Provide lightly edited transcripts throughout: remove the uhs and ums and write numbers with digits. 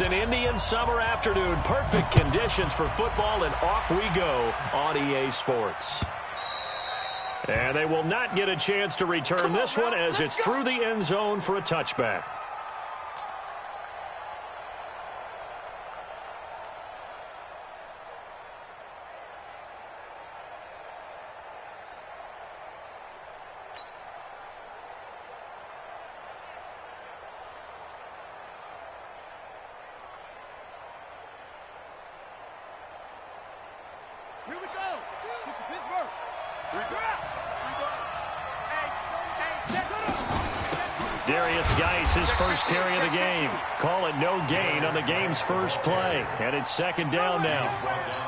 It's an Indian summer afternoon. Perfect conditions for football, and off we go on EA Sports. And they will not get a chance to return this one as it's through the end zone for a touchback. Here we go. Pittsburgh. Darius Geis, his first carry of the game. Call it no gain on the game's first play. And it's second down now.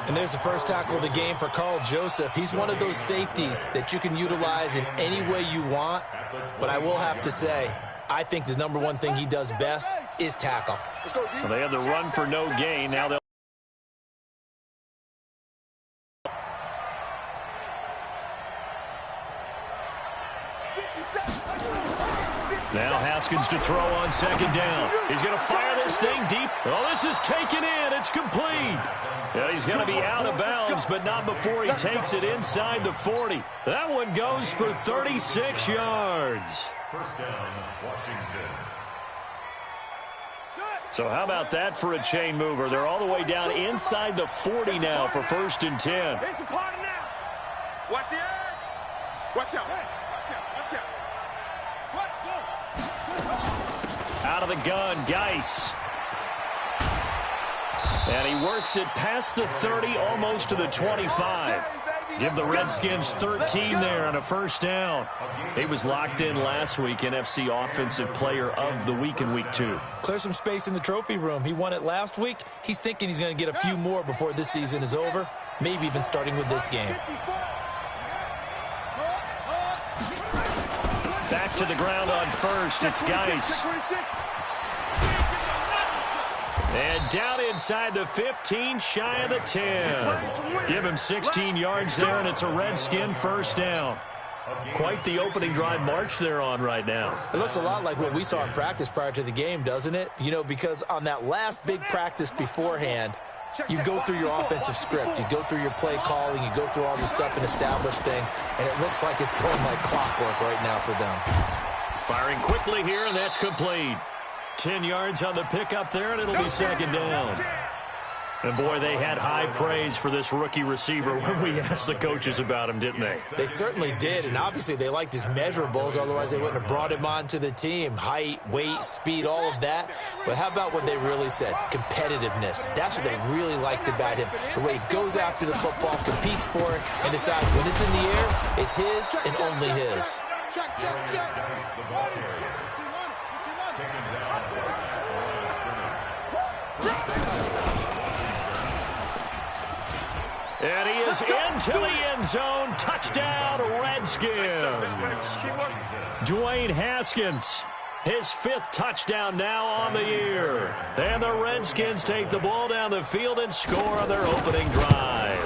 And there's the first tackle of the game for Carl Joseph. He's one of those safeties that you can utilize in any way you want. But I will have to say, I think the number one thing he does best is tackle. Well, they had the run for no gain. Now they'll Now Haskins to throw on second down. He's going to fire this thing deep. Oh, this is taken in. It's complete. Yeah, he's going to be out of bounds, but not before he takes it inside the 40. That one goes for 36 yards. First down, Washington. So how about that for a chain mover? They're all the way down inside the 40 now for 1st and 10. It's a party now. Watch the edge. Watch out. Watch out. Out of the gun, Geis. And he works it past the 30, almost to the 25. Give the Redskins 13 there on a first down. He was locked in last week, NFC Offensive Player of the Week in Week 2. Clear some space in the trophy room. He won it last week. He's thinking he's going to get a few more before this season is over, maybe even starting with this game. Back to the ground on first. It's Geis. And down inside the 15, shy of the 10. Give him 16 yards there, and it's a Redskin first down. Quite the opening drive march they're on right now. It looks a lot like what we saw in practice prior to the game, doesn't it? You know, because on that last big practice beforehand, you go through your offensive script. You go through your play calling. You go through all the stuff and establish things. And it looks like it's going like clockwork right now for them. Firing quickly here, and that's complete. 10 yards on the pickup there, and it'll be second down. And, boy, they had high praise for this rookie receiver when we asked the coaches about him, didn't they? They certainly did, and obviously they liked his measurables. Otherwise, they wouldn't have brought him onto the team. Height, weight, speed, all of that. But how about what they really said? Competitiveness. That's what they really liked about him. The way he goes after the football, competes for it, and decides when it's in the air, it's his and only his. Check. And he is into the end zone. Touchdown, Redskins. Dwayne Haskins, his 5th touchdown now on the year. And the Redskins take the ball down the field and score on their opening drive.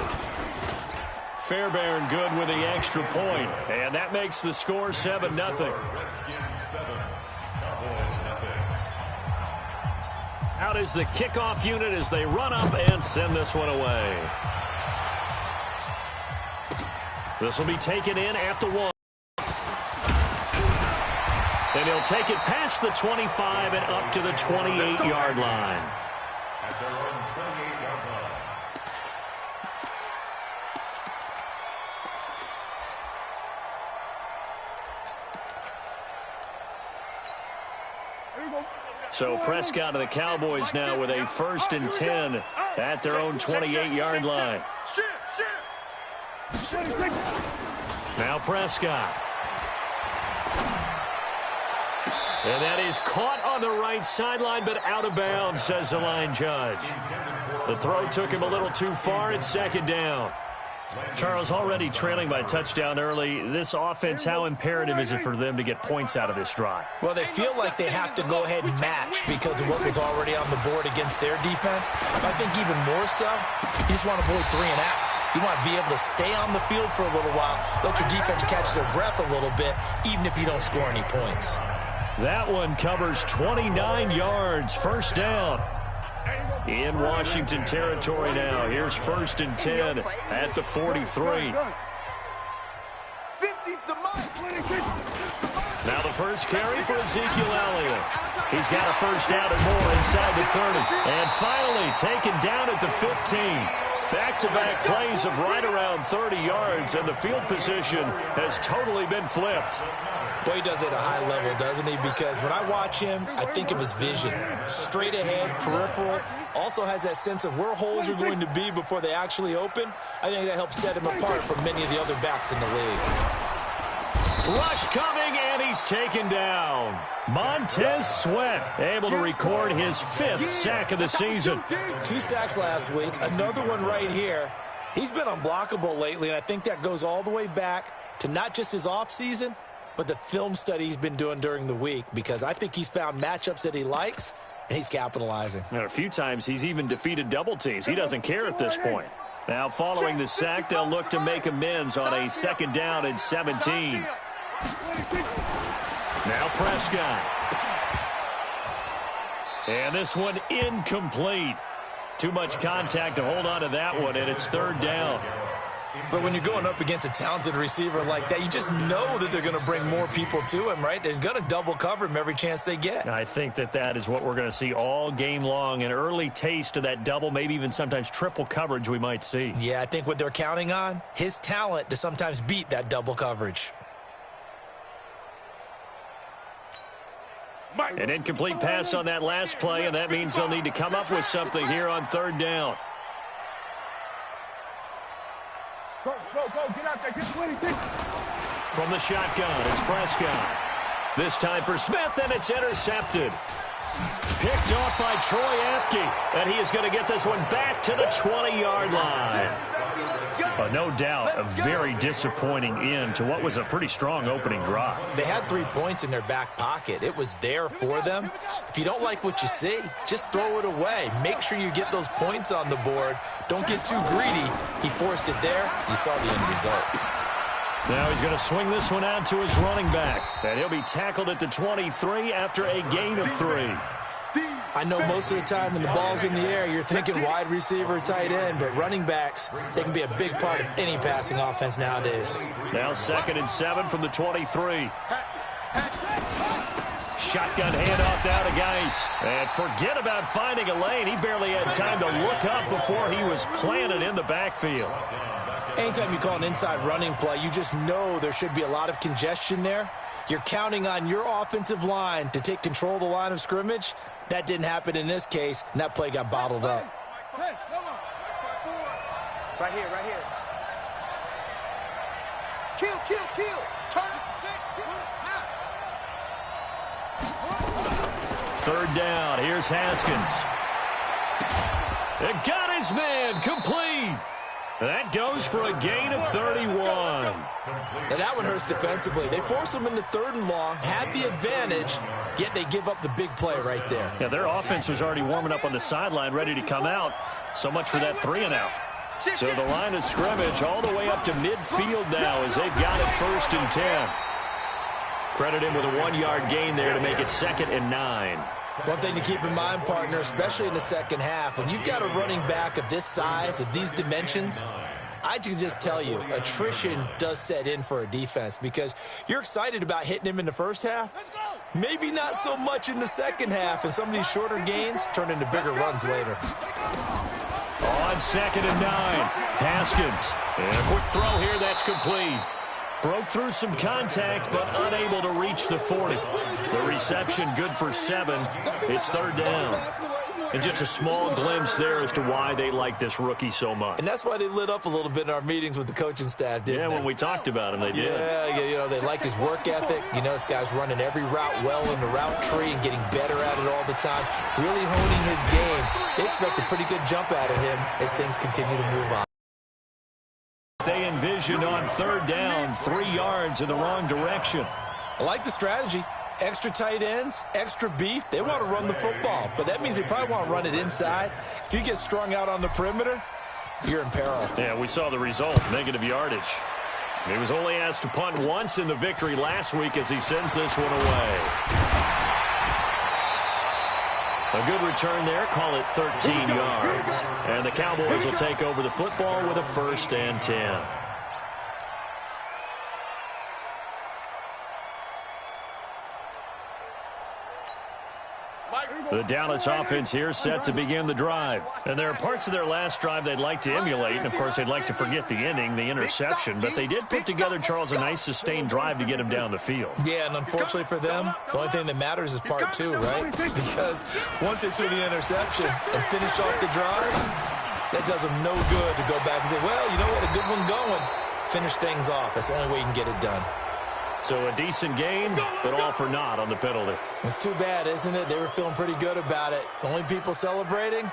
Fairbairn good with the extra point, and that makes the score 7-0. Out is the kickoff unit as they run up and send this one away. This will be taken in at the 1. And he'll take it past the 25 and up to the 28-yard line. At their own 28-yard line. So Prescott and the Cowboys now with a 1st and 10 at their own 28-yard line. Now Prescott. And that is caught on the right sideline, but out of bounds, says the line judge. The throw took him a little too far. It's second down. Charles, already trailing by touchdown early. This offense, how imperative is it for them to get points out of this drive? Well, they feel like they have to go ahead and match because of what was already on the board against their defense. But I think even more so, you just want to avoid 3 and outs. You want to be able to stay on the field for a little while, let your defense catch their breath a little bit, even if you don't score any points. That one covers 29 yards. First down. In Washington territory now. Here's 1st and 10 at the 43. Now the first carry for Ezekiel Elliott. He's got a first down and more inside the 30. And finally taken down at the 15. Back-to-back plays of right around 30 yards, and the field position has totally been flipped. Boy, he does it at a high level, doesn't he? Because when I watch him, I think of his vision. Straight ahead, peripheral. Also has that sense of where holes are going to be before they actually open. I think that helps set him apart from many of the other backs in the league. Rush coming, and he's taken down. Montez Sweat able to record his 5th sack of the season. 2 sacks last week, another one right here. He's been unblockable lately, and I think that goes all the way back to not just his offseason, but the film study he's been doing during the week, because I think he's found matchups that he likes, and he's capitalizing. And a few times he's even defeated double teams. He doesn't care at this point. Now following the sack, they'll look to make amends on a 2nd down and 17. Now Prescott. And this one incomplete. Too much contact to hold on to that one, and it's 3rd down. But when you're going up against a talented receiver like that, you just know that they're going to bring more people to him, right? They're going to double cover him every chance they get. I think that is what we're going to see all game long. An early taste of that double, maybe even sometimes triple coverage we might see. Yeah, I think what they're counting on, his talent to sometimes beat that double coverage. An incomplete pass on that last play, and that means they'll need to come up with something here on 3rd down. Go, get out there, get 26. From the shotgun, it's Prescott. This time for Smith, and it's intercepted. Picked off by Troy Apke, and he is going to get this one back to the 20-yard line. No doubt, a very disappointing end to what was a pretty strong opening drive. They had 3 points in their back pocket. It was there for them. If you don't like what you see, just throw it away. Make sure you get those points on the board. Don't get too greedy. He forced it there. You saw the end result. Now he's going to swing this one out to his running back. And he'll be tackled at the 23 after a gain of 3. I know most of the time when the ball's in the air, you're thinking wide receiver, tight end, but running backs, they can be a big part of any passing offense nowadays. Now 2nd and 7 from the 23. Shotgun handoff now to Geis. And forget about finding a lane. He barely had time to look up before he was planted in the backfield. Anytime you call an inside running play, you just know there should be a lot of congestion there. You're counting on your offensive line to take control of the line of scrimmage. That didn't happen in this case, and that play got bottled up. Hey, come on. Right here. Kill. Turn it to 6. 3rd down. Here's Haskins. It got his man complete. That goes for a gain of 31. Now that one hurts defensively. They force him into 3rd and long, had the advantage, yet they give up the big play right there. Yeah, their offense was already warming up on the sideline, ready to come out. So much for that 3-and-out. So the line of scrimmage all the way up to midfield now as they've got it 1st and 10. Credit him with a 1-yard gain there to make it 2nd and 9. One thing to keep in mind, partner, especially in the second half, when you've got a running back of this size, of these dimensions, I can just tell you, attrition does set in for a defense because you're excited about hitting him in the first half. Maybe not so much in the second half, and some of these shorter gains turn into bigger runs later. On 2nd and 9, Haskins. And a quick throw here, that's complete. Broke through some contact, but unable to reach the 40. The reception good for 7. It's 3rd down. And just a small glimpse there as to why they like this rookie so much. And that's why they lit up a little bit in our meetings with the coaching staff, didn't they? Yeah, when we talked about him, they did. Yeah, you know, they like his work ethic. You know, this guy's running every route well in the route tree and getting better at it all the time, really honing his game. They expect a pretty good jump out of him as things continue to move on. They envisioned on 3rd down, 3 yards in the wrong direction. I like the strategy. Extra tight ends, extra beef. They want to run the football, but that means they probably want to run it inside. If you get strung out on the perimeter, you're in peril. Yeah, we saw the result, negative yardage. He was only asked to punt once in the victory last week as he sends this one away. A good return there. Call it 13 yards. And the Cowboys will take over the football with a 1st and 10. The Dallas offense here set to begin the drive. And there are parts of their last drive they'd like to emulate. And, of course, they'd like to forget the ending, the interception. But they did put together, Charles, a nice sustained drive to get him down the field. Yeah, and unfortunately for them, the only thing that matters is part 2, right? Because once they threw the interception and finished off the drive, that does them no good to go back and say, well, you know what, a good one going. Finish things off. That's the only way you can get it done. So a decent gain, but all for naught on the penalty. It's too bad, isn't it? They were feeling pretty good about it. The only people celebrating,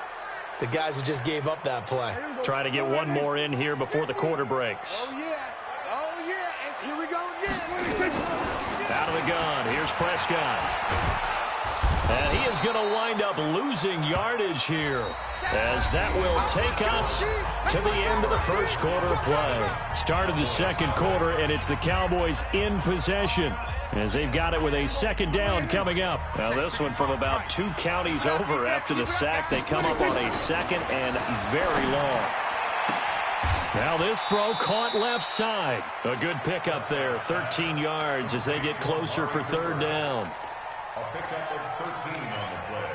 the guys who just gave up that play. Trying to get one more in here before the quarter breaks. Oh, yeah. Oh, yeah. And here we go again. Out of the gun. Here's Prescott. And he is going to wind up losing yardage here, as that will take us to the end of the first quarter of play. Start of the second quarter, and it's the Cowboys in possession, as they've got it with a 2nd down coming up. Now this one from about 2 counties over after the sack. They come up on a 2nd and very long. Now this throw caught left side. A good pickup there, 13 yards as they get closer for 3rd down. A pickup of 13 on the play.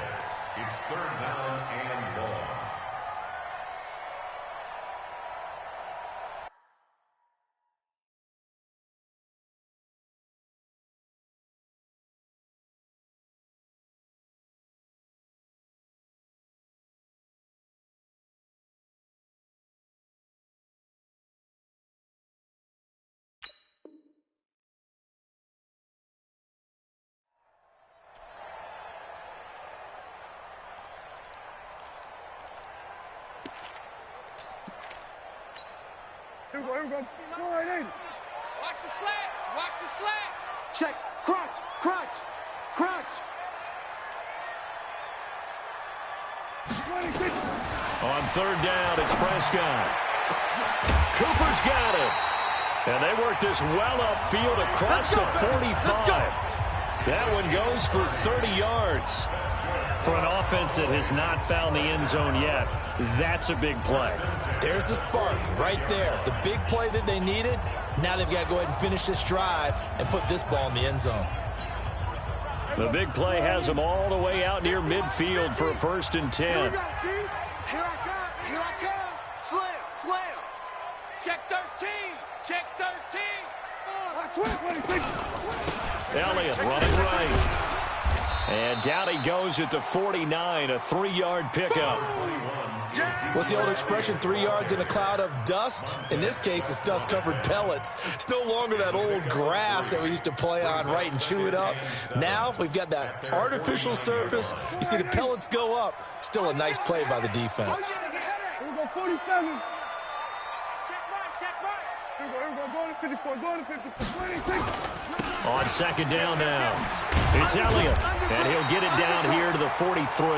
It's 3rd down and long. Here we go. Go right in. Watch the slats. Watch the slats. Check. Crunch. On 3rd down, it's Prescott. Cooper's got it. And they work this well upfield across the 45. That one goes for 30 yards. For an offense that has not found the end zone yet, that's a big play. There's the spark right there. The big play that they needed. Now they've got to go ahead and finish this drive and put this ball in the end zone. The big play has them all the way out near midfield for a 1st and 10. Here I come. Slam. Check 13. Elliott running right. And down he goes at the 49, a 3-yard pickup. What's the old expression, 3 yards in a cloud of dust? In this case, it's dust-covered pellets. It's no longer that old grass that we used to play on, right, and chew it up. Now we've got that artificial surface. You see the pellets go up. Still a nice play by the defense. Here we go, 47. Here we go, going to 54, going to 54, 26. On 2nd down now, it's Elliott, and he'll get it down here to the 43.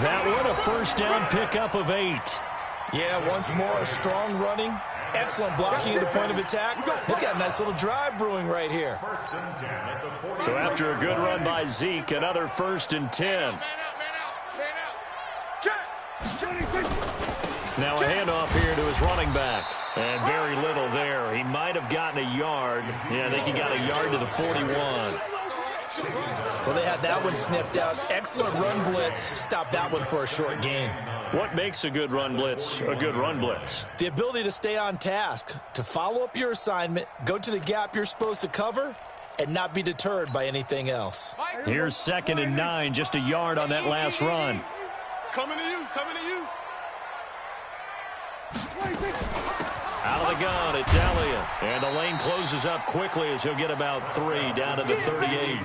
That one a 1st down pickup of 8. Yeah, once more, strong running, excellent blocking at the point of attack. They've got a nice little drive brewing right here. So after a good run by Zeke, another 1st and 10. Now a handoff here to his running back. And very little there. He might have gotten a yard. Yeah, I think he got a yard to the 41. Well, they had that one sniffed out. Excellent run blitz. Stopped that one for a short gain. What makes a good run blitz a good run blitz? The ability to stay on task, to follow up your assignment, go to the gap you're supposed to cover, and not be deterred by anything else. Here's 2nd and 9, just a yard on that last run. Coming to you. Out of the gun, it's Elliott. And the lane closes up quickly as he'll get about 3 down to the 38.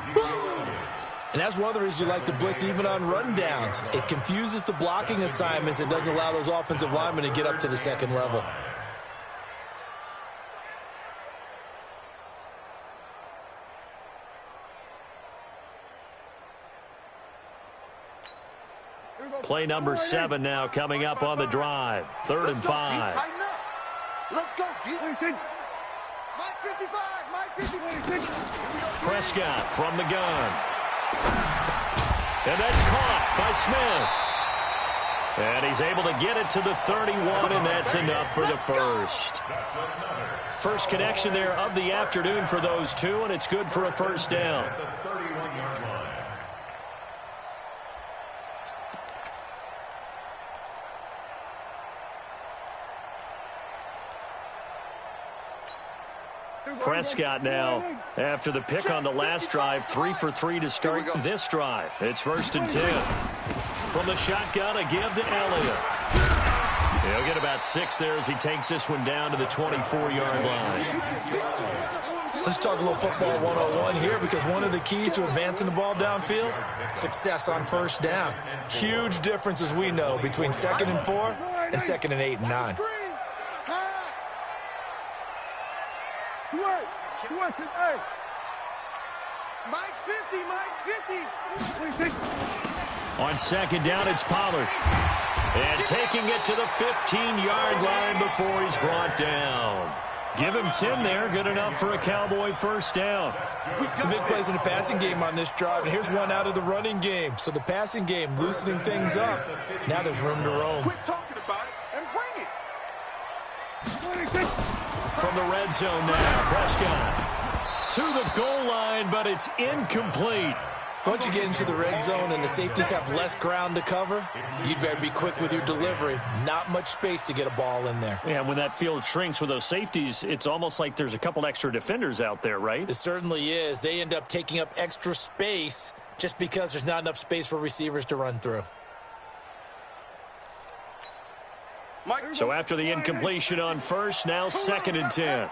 And that's one of the reasons you like to blitz even on rundowns. It confuses the blocking assignments. It doesn't allow those offensive linemen to get up to the 2nd level. Play number 7 now coming up on the drive. 3rd and 5. Let's go, Mike 55, Mike 55. Prescott from the gun. And that's caught by Smith. And he's able to get it to the 31, and that's enough for the first. First connection there of the afternoon for those two, and it's good for a first down. Prescott now, after the pick on the last drive, 3 for 3 to start this drive. It's 1st and 10. From the shotgun, a give to Elliott. He'll get about 6 there as he takes this one down to the 24-yard line. Let's talk a little football 101 here, because one of the keys to advancing the ball downfield, success on first down. Huge difference, as we know, between 2nd and 4 and 2nd and 8 and 9. Mike's 50, Mike's 50. On 2nd down, it's Pollard. And taking it to the 15-yard line before he's brought down. Give him 10 there, good enough for a Cowboy first down. Some big plays in the passing game on this drive, and here's one out of the running game. So the passing game loosening things up. Now there's room to roam. Quit talking about it and bring it. From the red zone now, Prescott to the goal line, but it's incomplete. Once you get into the red zone and the safeties have less ground to cover, you'd better be quick with your delivery. Not much space to get a ball in there. Yeah, when that field shrinks with those safeties, it's almost like there's a couple extra defenders out there, right? It certainly is. They end up taking up extra space just because there's not enough space for receivers to run through. So after the incompletion on first, now 2nd and 10.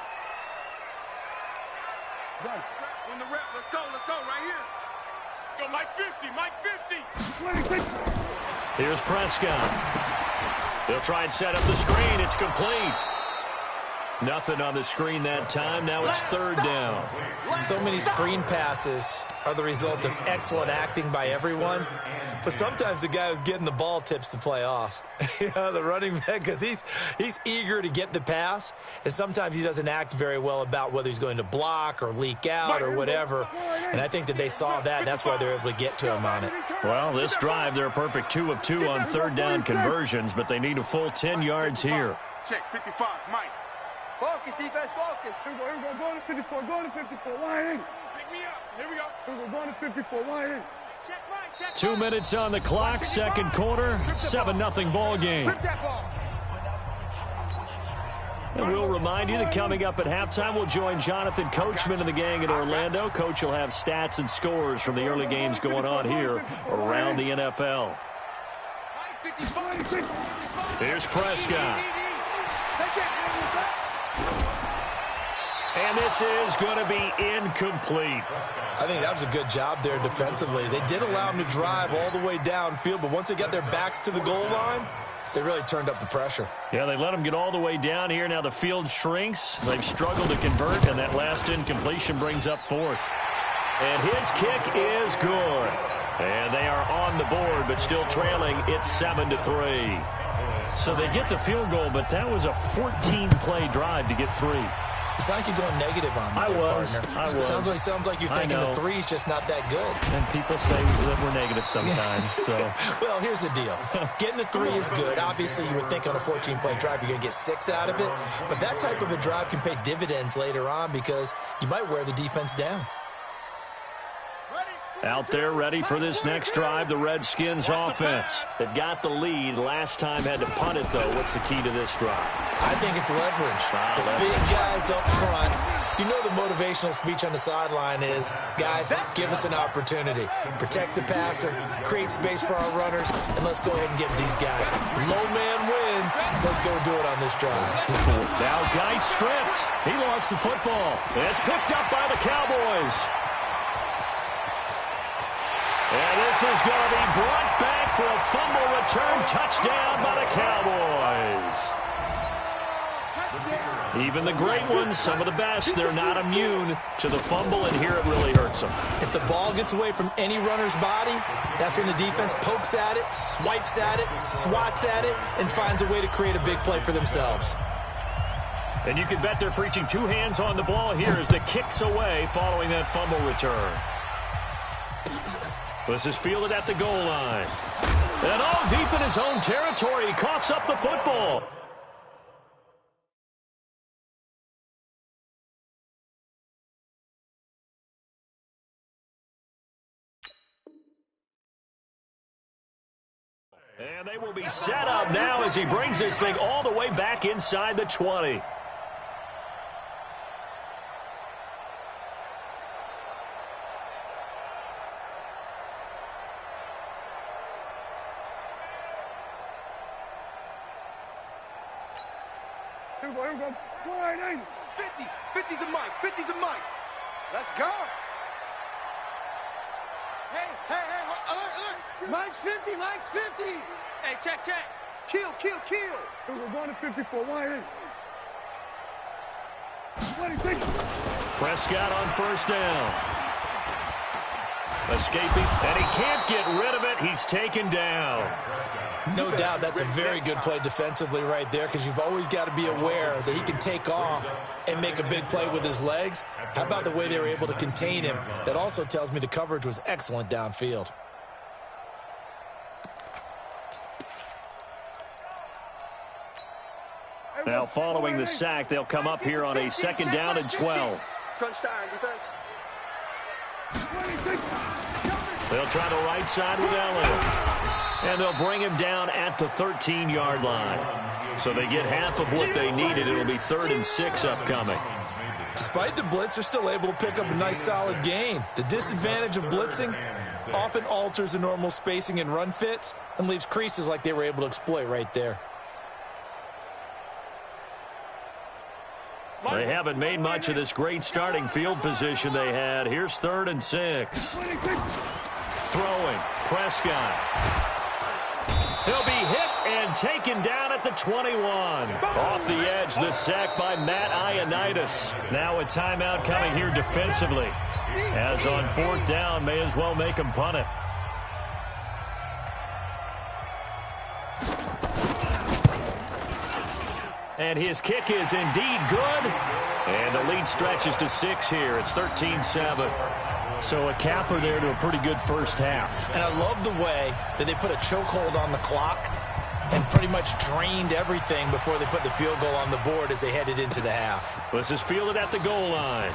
When the rep, let's go right here. Let's go, Mike 50, Mike 50. Here's Prescott. They'll try and set up the screen. It's complete. Nothing on the screen that time. Now it's 3rd down. So many screen passes are the result of excellent acting by everyone. But sometimes the guy who's getting the ball tips the play off. The running back, because he's eager to get the pass, and sometimes he doesn't act very well about whether he's going to block or leak out or whatever. And I think that they saw that, and that's why they're able to get to him on it. Well, this drive, they're a perfect 2 of 2 on 3rd down conversions, but they need a full 10 yards here. Check 55, Mike. Focus, defense, focus. Here we go, going to 54, going to 54, line in. Pick me up, here we go. Here we go, going to 54, line in. 2 minutes on the clock, 2nd quarter, 7-0 ball game. And we'll remind you that coming up at halftime, we'll join Jonathan Coachman and the gang in Orlando. Coach will have stats and scores from the early games going on here around the NFL. Here's Prescott. And this is going to be incomplete. I think that was a good job there defensively. They did allow them to drive all the way downfield, but once they got their backs to the goal line, they really turned up the pressure. Yeah, they let them get all the way down here. Now the field shrinks. They've struggled to convert, and that last incompletion brings up 4th. And his kick is good. And they are on the board, but still trailing. It's 7-3. So they get the field goal, but that was a 14-play drive to get 3. It's like you're going negative on me. I was. Sounds like you're thinking the 3's just not that good. And people say that we're negative sometimes. So, well, here's the deal. Getting the 3 is good. Obviously, you would think on a 14-play drive you're going to get 6 out of it. But that type of a drive can pay dividends later on because you might wear the defense down. Out there ready for this next drive, the Redskins offense. They've got the lead. Last time had to punt it, though. What's the key to this drive? I think it's leverage. The big guys up front. You know the motivational speech on the sideline is, guys, give us an opportunity. Protect the passer, create space for our runners, and let's go ahead and get these guys. Low man wins. Let's go do it on this drive. Now Guy stripped. He lost the football. It's picked up by the Cowboys. And this is going to be brought back for a fumble return touchdown by the Cowboys. Even the great ones, some of the best, they're not immune to the fumble, and here it really hurts them. If the ball gets away from any runner's body, that's when the defense pokes at it, swipes at it, swats at it, and finds a way to create a big play for themselves. And you can bet they're preaching 2 hands on the ball here as the kick's away following that fumble return. This is fielded at the goal line. And all deep in his own territory, he coughs up the football. And they will be set up now as he brings this thing all the way back inside the 20. Here we go. Wide 80. 50. 50 to Mike. 50 to Mike. Let's go. Hey, alert. Mike's 50. Mike's 50. Hey, check. Kill. Here we go. Going to 54. Wide 80. 26. Prescott on first down. Escaping, and he can't get rid of it. He's taken down. No doubt that's a very good play defensively right there, because you've always got to be aware that he can take off and make a big play with his legs. How about the way they were able to contain him? That also tells me the coverage was excellent downfield. Now following the sack, they'll come up here on a 2nd down and 12. Crunch time, defense. They'll try the right side with Elliott. And they'll bring him down at the 13-yard line. So they get half of what they needed. It'll be 3rd and 6 upcoming. Despite the blitz, they're still able to pick up a nice, solid gain. The disadvantage of blitzing often alters the normal spacing and run fits and leaves creases like they were able to exploit right there. They haven't made much of this great starting field position they had. Here's 3rd and 6. Throwing. Prescott. He'll be hit and taken down at the 21. Off the edge, the sack by Matt Ioannidis. Now a timeout coming here defensively. As on 4th down, may as well make him punt it. And his kick is indeed good. And the lead stretches to 6 here. It's 13-7. So a capper there to a pretty good first half. And I love the way that they put a chokehold on the clock and pretty much drained everything before they put the field goal on the board as they headed into the half. This is fielded at the goal line.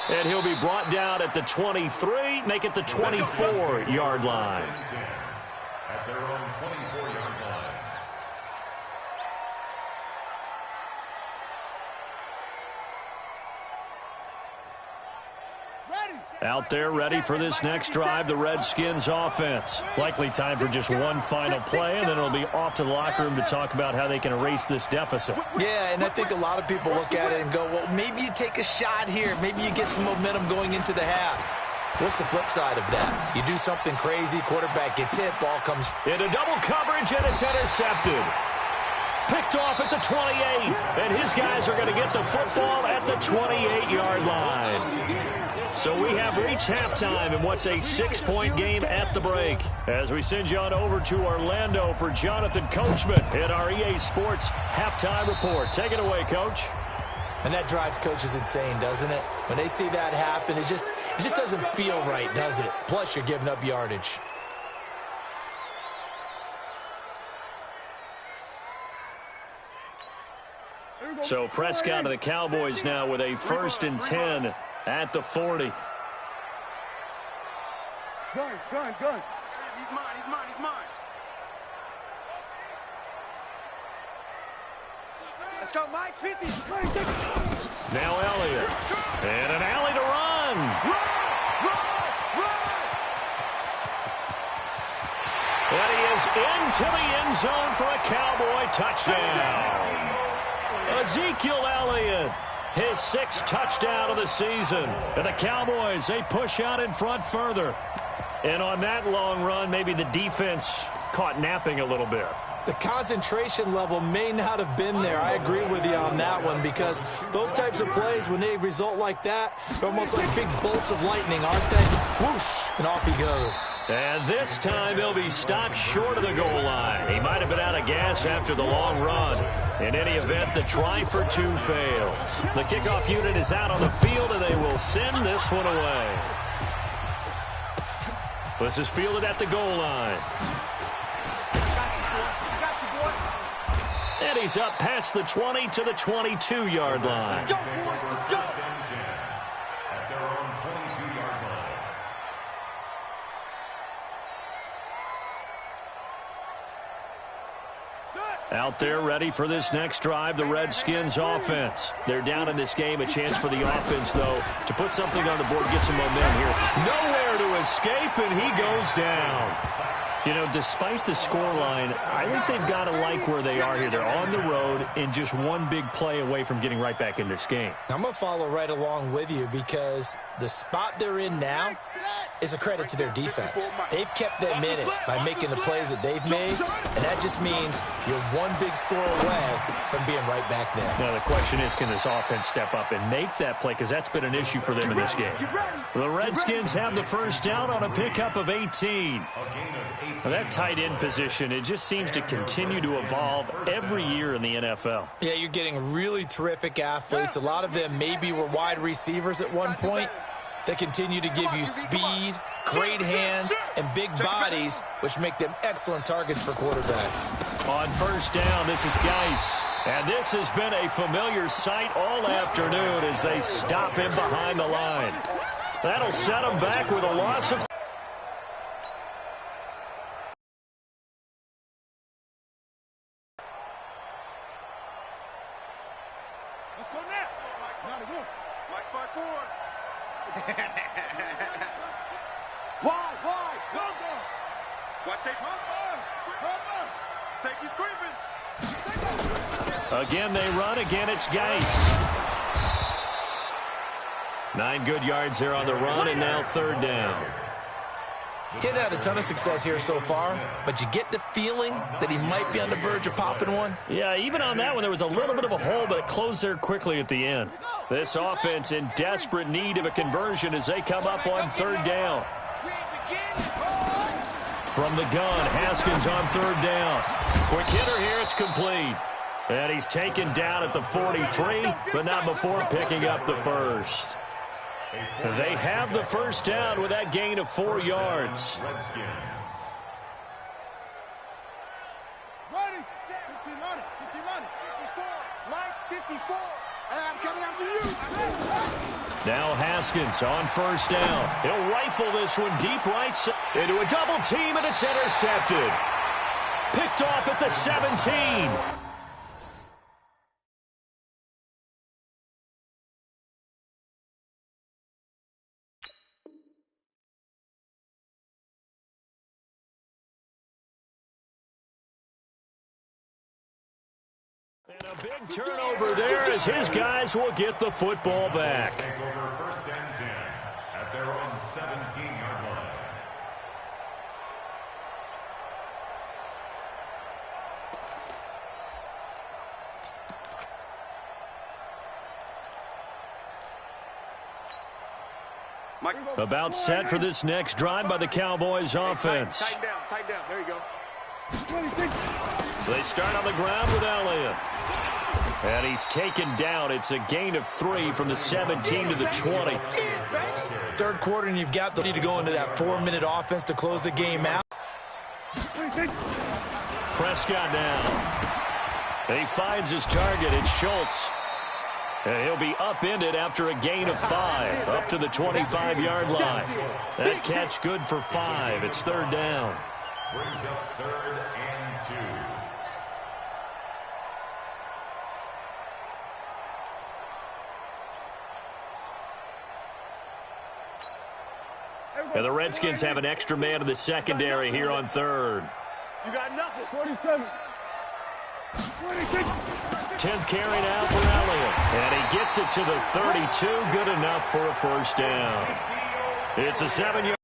And he'll be brought down at the 23, make it the 24-yard line. At their own 24-yard line. Out there ready for this next drive, the Redskins offense. Likely time for just one final play, and then it'll be off to the locker room to talk about how they can erase this deficit. Yeah, and I think a lot of people look at it and go, well, maybe you take a shot here. Maybe you get some momentum going into the half. What's the flip side of that? You do something crazy, quarterback gets hit, ball comes into double coverage, and it's intercepted. Picked off at the 28, and his guys are going to get the football at the 28-yard line. So we have reached halftime in what's a 6-point game at the break. As we send you on over to Orlando for Jonathan Coachman in our EA Sports Halftime Report. Take it away, Coach. And that drives coaches insane, doesn't it? When they see that happen, it just doesn't feel right, does it? Plus, you're giving up yardage. So Prescott of the Cowboys now with a 1st and 10 at the 40. Gun. He's mine. Let's go, Mike. 50. Now Elliott. And an alley to run. And he is into the end zone for a Cowboy touchdown. Ezekiel Elliott, his 6th touchdown of the season. And the Cowboys, they push out in front further. And on that long run, maybe the defense caught napping a little bit. The concentration level may not have been there. I agree with you on that one, because those types of plays, when they result like that, they're almost like big bolts of lightning, aren't they? Whoosh, and off he goes. And this time he'll be stopped short of the goal line. He might have been out of gas after the long run. In any event, the try for 2 fails. The kickoff unit is out on the field, and they will send this one away. This is fielded at the goal line. And he's up past the 20 to the 22-yard line. Let's go, boys. Let's go. At their own 22-yard line. Out there ready for this next drive, the Redskins offense. They're down in this game. A chance for the offense, though, to put something on the board, get some momentum here. Nowhere to escape, and he goes down. You know, despite the scoreline, I think they've got to like where they are here. They're on the road and just one big play away from getting right back in this game. I'm going to follow right along with you because the spot they're in now is a credit to their defense. They've kept them in it by making the plays that they've made, and that just means you're one big score away from being right back there. Now, the question is, can this offense step up and make that play? Because that's been an issue for them in this game. The Redskins have the first down on a pickup of 18. Now, that tight end position, it just seems to continue to evolve every year in the NFL. Yeah, you're getting really terrific athletes. A lot of them maybe were wide receivers at one point. They continue to give you speed, great hands, and big bodies, which make them excellent targets for quarterbacks. On first down, this is Geis. And this has been a familiar sight all afternoon as they stop him behind the line. That'll set him back with a loss of... Let's go now. Not a good. Mike spot forward. Wide. Go. Watch safety. Safety's creeping. Again, they run. Again, it's Geis. 9 good yards there on the run, and now third down. Getting had a ton of success here so far, but you get the feeling that he might be on the verge of popping one. Yeah, even on that one, there was a little bit of a hole, but it closed there quickly at the end. This offense in desperate need of a conversion as they come up on third down. From the gun, Haskins on third down. Quick hitter here, it's complete. And he's taken down at the 43, but not before picking up the first. They have the first down with that gain of 4 yards. Ready. 15 on it. 54. Mike, 54. I'm coming after you. Now Haskins on first down. He'll rifle this one deep right into a double team, and it's intercepted. Picked off at the 17. And a big turnover there as his guys will get the football back. Take over first and 10 at their own 17-yard line. About set for this next drive by the Cowboys offense. Tighten down. There you go. They start on the ground with Elliott. And he's taken down. It's a gain of 3 from the 17 to the 20. Third quarter, and you've got the need to go into that 4-minute offense to close the game out. Prescott now. He finds his target. It's Schultz. And he'll be upended after a gain of 5, up to the 25-yard line. That catch good for 5. It's third down. Brings up 3rd and 2. And the Redskins have an extra man in the secondary here on third. You got nothing. 47. 10th carry now for Elliott. And he gets it to the 32. Good enough for a first down. It's a 7-yard.